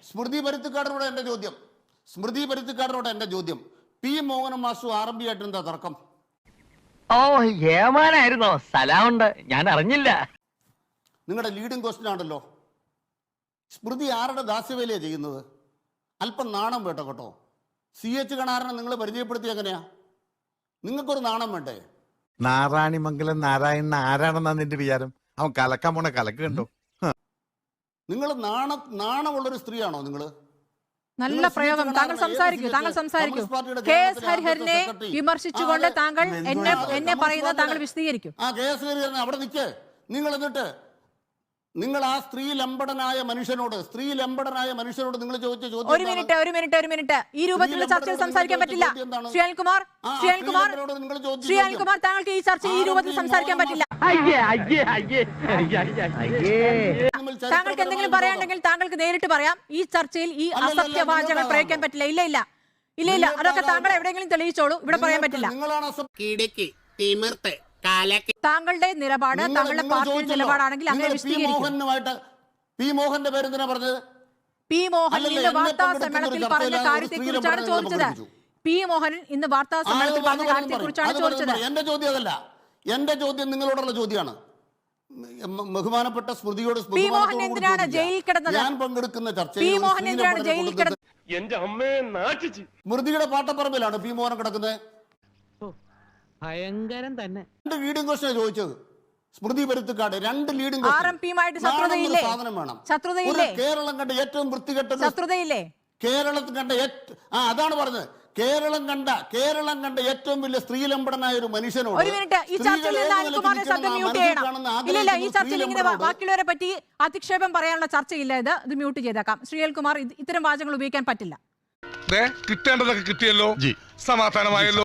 സ്മൃതി പരുത്തിക്കാടിനോട് എന്റെ ചോദ്യം P Mohanan master RMB ആയിട്ട് എന്താ തർക്കം? ഓ ഏമാനായിരുന്നോ? സ്ഥലമുണ്ട്, ഞാൻ അറിഞ്ഞില്ല. നിങ്ങളുടെ ലീഡിംഗ് ക്വസ്റ്റ്യൻ ആണല്ലോ. സ്മൃതി ആരുടെ ദാസ്യവേലയാണ് ചെയ്യുന്നത്? അല്പം നാണം വേട്ടോ കേട്ടോ. CH കണാരനെ നിങ്ങൾ പരിചയപ്പെടുത്തി എങ്ങനെയാ? നിങ്ങൾക്കൊരു നാണം വേണ്ടേ? നാരായണിമംഗലം നാരായണൻ ആരാണെന്നാ നിന്റെ വിചാരം? അവൻ കലക്കാൻ പോണ കലക്ക് കണ്ടോ? നിങ്ങൾ നാണമുള്ളൊരു സ്ത്രീയാണോ നിങ്ങൾ? നല്ല പ്രയോഗം. താങ്കൾ സംസാരിക്കൂ. KS ഹരിഹരനെ വിമർശിച്ചുകൊണ്ട് താങ്കൾ എന്നെ പറയുന്നത് താങ്കൾ വിശദീകരിക്കും. KS ഹരിഹരൻ അവിടെ നിൽക്ക്. നിങ്ങൾ എന്നിട്ട് നിങ്ങൾ ആ സ്ത്രീ ലംബടനായ മനുഷ്യനോട് നിങ്ങൾ ചോദിച്ച ചോദ്യം ഒരു മിനിറ്റ് ഈ രൂപത്തിലുള്ള ചർച്ചയിൽ സംസാരിക്കാൻ പറ്റില്ല. ശ്രീ അനിൽകുമാർ താങ്കൾക്ക് ഈ ചർച്ചയിൽ ഈ രൂപത്തിൽ സംസാരിക്കാൻ പറ്റില്ല. താങ്കൾക്ക് എന്തെങ്കിലും പറയാനുണ്ടെങ്കിൽ താങ്കൾക്ക് നേരിട്ട് പറയാം. ഈ ചർച്ചയിൽ ഈ അസത്യവാചകൾ പ്രയോഗിക്കാൻ പറ്റില്ല. ഇല്ല അതൊക്കെ താങ്കൾ എവിടെയെങ്കിലും തെളിയിച്ചോളൂ. ഇവിടെ പറയാൻ പറ്റില്ല. താങ്കളുടെ നിലപാട് താങ്കളുടെ പാർട്ടിയുടെ നിലപാടാണെങ്കിൽ അങ്ങനെ വിശദീകരിക്കും. പി മോഹന്റെ പേരെന്തിനാ പറഞ്ഞത്? പി മോഹൻ ഇന്ന് വാർത്താ സമ്മേളനത്തിൽ പറഞ്ഞ കാര്യത്തെക്കുറിച്ചാണ് ചോദിച്ചത്. പി മോഹനൻ ഇന്ന് വാർത്താ സമ്മേളനത്തിൽ പറഞ്ഞ കാര്യത്തെക്കുറിച്ചാണ് ചോദിച്ചത്. എന്റെ ചോദ്യം അതല്ല. എന്റെ ചോദ്യം നിങ്ങളോടുള്ള ചോദ്യമാണ്. ബഹുമാനപ്പെട്ട സ്മൃതിയോട് പി മോഹൻ എന്തിനാണ് ജയിലിൽ കിടന്നത്? ഞാൻ പങ്കെടുക്കുന്ന ചർച്ചയിൽ പി മോഹൻ എന്തിനാണ് ജയിലിൽ കിടന്നത്? സ്മൃതിയുടെ പാട്ടപ്പറമ്പിലാണ് പി മോഹൻ കിടക്കുന്നത്. ഭയങ്കരം തന്നെ. 2 ലീഡിംഗ് ക്വസ്റ്റ്യൻ ചോദിച്ചത്. സ്മൃതി പരുത്തിക്കാട് 2 ലീഡിംഗ് സാധനം വേണം. കേരളം കണ്ട ഏറ്റവും വൃത്തികെട്ട കേരളത്തിൽ കണ്ട അതാണ് പറഞ്ഞത്. കേരളം കണ്ട ഏറ്റവും വലിയ സ്ത്രീലമ്പടനായ ഒരു മനുഷ്യനോട് ബാക്കിയുള്ളവരെ പറ്റി അധിക്ഷേപം പറയാനുള്ള ചർച്ചയില്ല. ഇത് മ്യൂട്ട് ചെയ്തേക്കാം. ശ്രീകുമാർ, ഇത്തരം വാചകങ്ങൾ ഉപയോഗിക്കാൻ പറ്റില്ല. കിട്ടേണ്ടതൊക്കെ കിട്ടിയല്ലോ, സമാധാനമായല്ലോ.